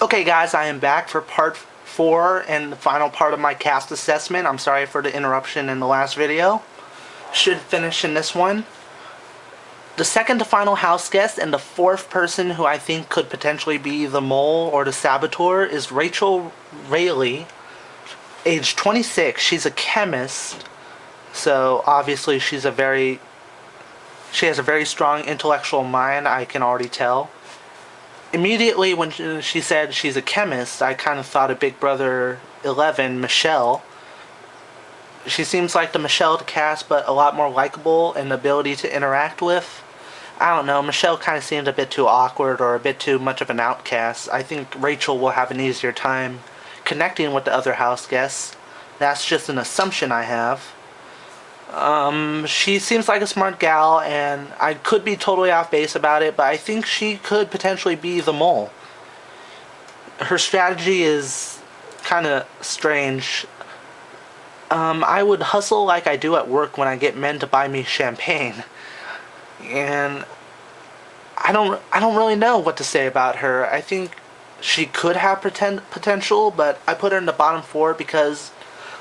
Okay guys, I am back for part 4 and the final part of my cast assessment. I'm sorry for the interruption in the last video. Should finish in this one. The second to final house guest and the fourth person who I think could potentially be the mole or the saboteur is Rachel Rayleigh, age 26. She's a chemist, so obviously she has a very strong intellectual mind, I can already tell. Immediately when she said she's a chemist, I kind of thought of Big Brother 11, Michelle. She seems like the Michelle to cast, but a lot more likable and ability to interact with. I don't know, Michelle kind of seemed a bit too awkward or a bit too much of an outcast. I think Rachel will have an easier time connecting with the other house guests. That's just an assumption I have. She seems like a smart gal, and I could be totally off base about it, but I think she could potentially be the mole. Her strategy is kind of strange. I would hustle like I do at work when I get men to buy me champagne. And I don't really know what to say about her. I think she could have potential, but I put her in the bottom 4 because,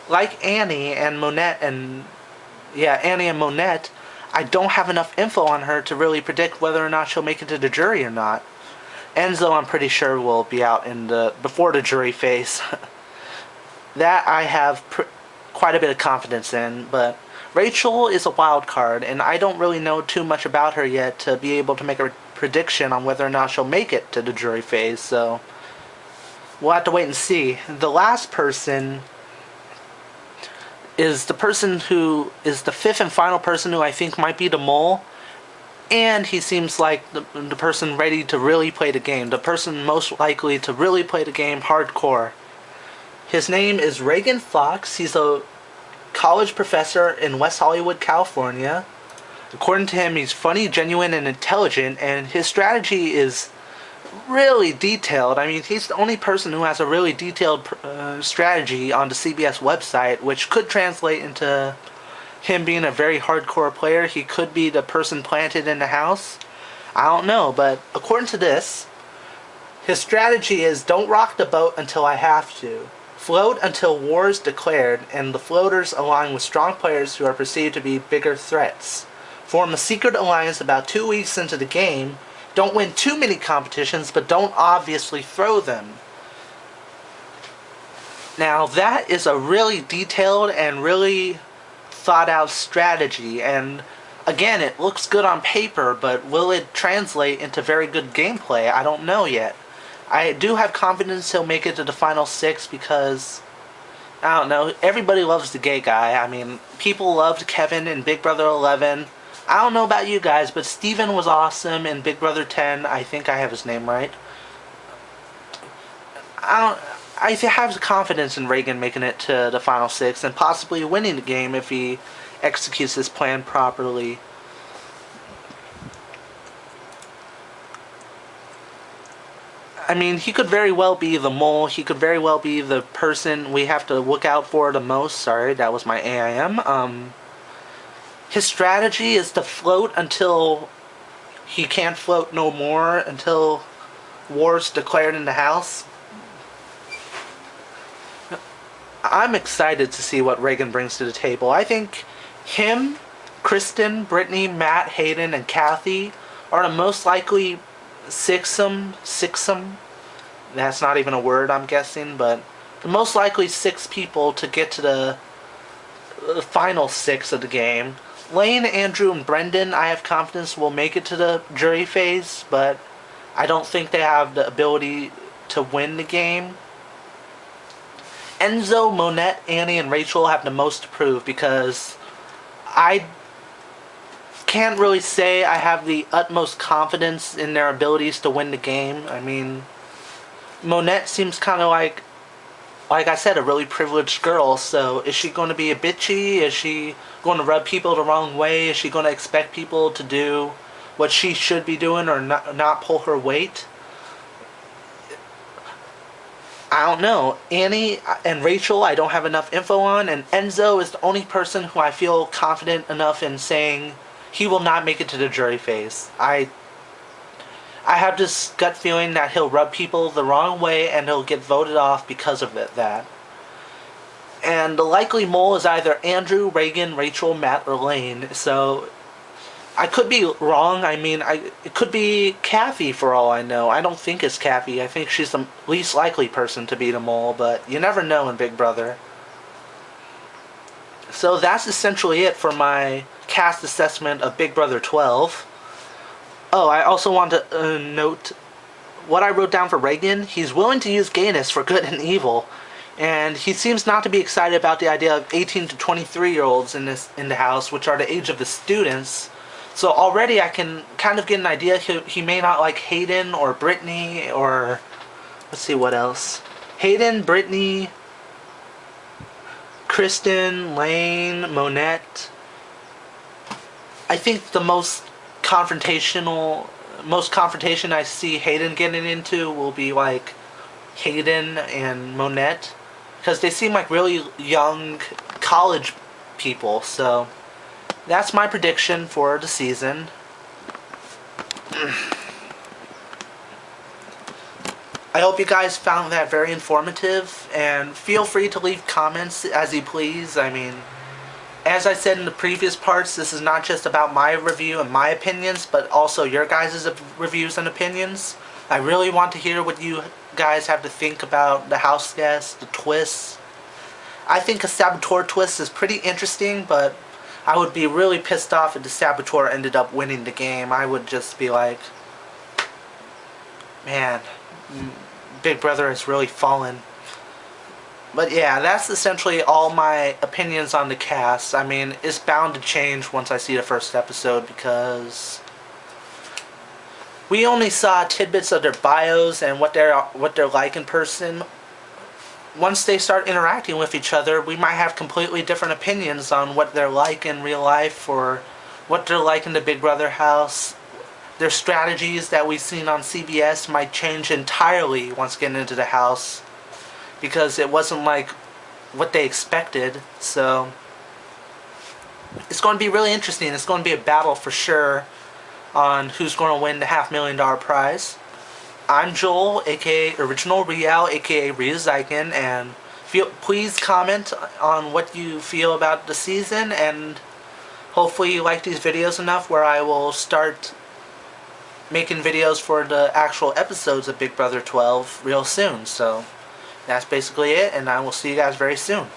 like Annie and Monet I don't have enough info on her to really predict whether or not she'll make it to the jury or not. Enzo, I'm pretty sure, will be out in before the jury phase. That I have quite a bit of confidence in, but Rachel is a wild card, and I don't really know too much about her yet to be able to make a prediction on whether or not she'll make it to the jury phase, so we'll have to wait and see. The last person is the person who is the fifth and final person who I think might be the mole, and he seems like the person ready to really play the game, the person most likely to really play the game hardcore. His name is Ragan Fox. He's a college professor in West Hollywood, California. According to him, he's funny, genuine, and intelligent, and his strategy is really detailed. I mean, he's the only person who has a really detailed strategy on the CBS website, which could translate into him being a very hardcore player. He could be the person planted in the house. I don't know, but according to this, his strategy is don't rock the boat until I have to. Float until war is declared, and the floaters align with strong players who are perceived to be bigger threats. Form a secret alliance about 2 weeks into the game. Don't win too many competitions, but don't obviously throw them. Now, that is a really detailed and really thought out strategy, and again, it looks good on paper, but will it translate into very good gameplay? I don't know yet. I do have confidence he'll make it to the final 6 because, I don't know, everybody loves the gay guy. I mean, people loved Kevin in Big Brother 11. I don't know about you guys, but Steven was awesome in Big Brother 10. I think I have his name right. I have confidence in Ragan making it to the final 6 and possibly winning the game if he executes his plan properly. I mean, he could very well be the mole. He could very well be the person we have to look out for the most. Sorry, that was my AIM. His strategy is to float until he can't float no more, until war's declared in the house. I'm excited to see what Ragan brings to the table. I think him, Kristen, Brittany, Matt, Hayden, and Kathy are the most likely sixum, that's not even a word I'm guessing, but the most likely 6 people to get to the final 6 of the game. Lane, Andrew, and Brendan, I have confidence will make it to the jury phase, but I don't think they have the ability to win the game. Enzo, Monet, Annie, and Rachel have the most to prove because I can't really say I have the utmost confidence in their abilities to win the game. I mean, Monet seems kind of like I said, a really privileged girl, so is she going to be a bitchy? Is she going to rub people the wrong way? Is she going to expect people to do what she should be doing or not pull her weight? I don't know. Annie and Rachel I don't have enough info on, and Enzo is the only person who I feel confident enough in saying he will not make it to the jury phase. I I have this gut feeling that he'll rub people the wrong way and he'll get voted off because of that. And the likely mole is either Andrew, Ragan, Rachel, Matt, or Lane. So I could be wrong. I mean, it could be Kathy for all I know. I don't think it's Kathy. I think she's the least likely person to be the mole, but you never know in Big Brother. So that's essentially it for my cast assessment of Big Brother 12. Oh, I also want to note what I wrote down for Ragan. He's willing to use gayness for good and evil, and he seems not to be excited about the idea of 18 to 23-year-olds in the house, which are the age of the students. So already I can kind of get an idea he may not like Hayden or Brittany or... let's see what else. Hayden, Brittany, Kristen, Lane, Monet. I think the most confrontation I see Hayden getting into will be like Hayden and Monet, because they seem like really young college people. So that's my prediction for the season. I hope you guys found that very informative, and feel free to leave comments as you please. I mean, as I said in the previous parts, this is not just about my review and my opinions, but also your guys' reviews and opinions. I really want to hear what you guys have to think about the Houseguests, the twists. I think a saboteur twist is pretty interesting, but I would be really pissed off if the saboteur ended up winning the game. I would just be like, man, Big Brother has really fallen. But yeah, that's essentially all my opinions on the cast. I mean, it's bound to change once I see the first episode, because we only saw tidbits of their bios and what they're like in person. Once they start interacting with each other, we might have completely different opinions on what they're like in real life, or what they're like in the Big Brother house. Their strategies that we've seen on CBS might change entirely once getting into the house, because it wasn't like what they expected. So it's going to be really interesting. It's going to be a battle for sure on who's going to win the $500,000 prize. I'm Joel, aka OriginalRyou, aka Houseguests, and please comment on what you feel about the season, and hopefully you like these videos enough where I will start making videos for the actual episodes of Big Brother 12 real soon. So that's basically it, and I will see you guys very soon.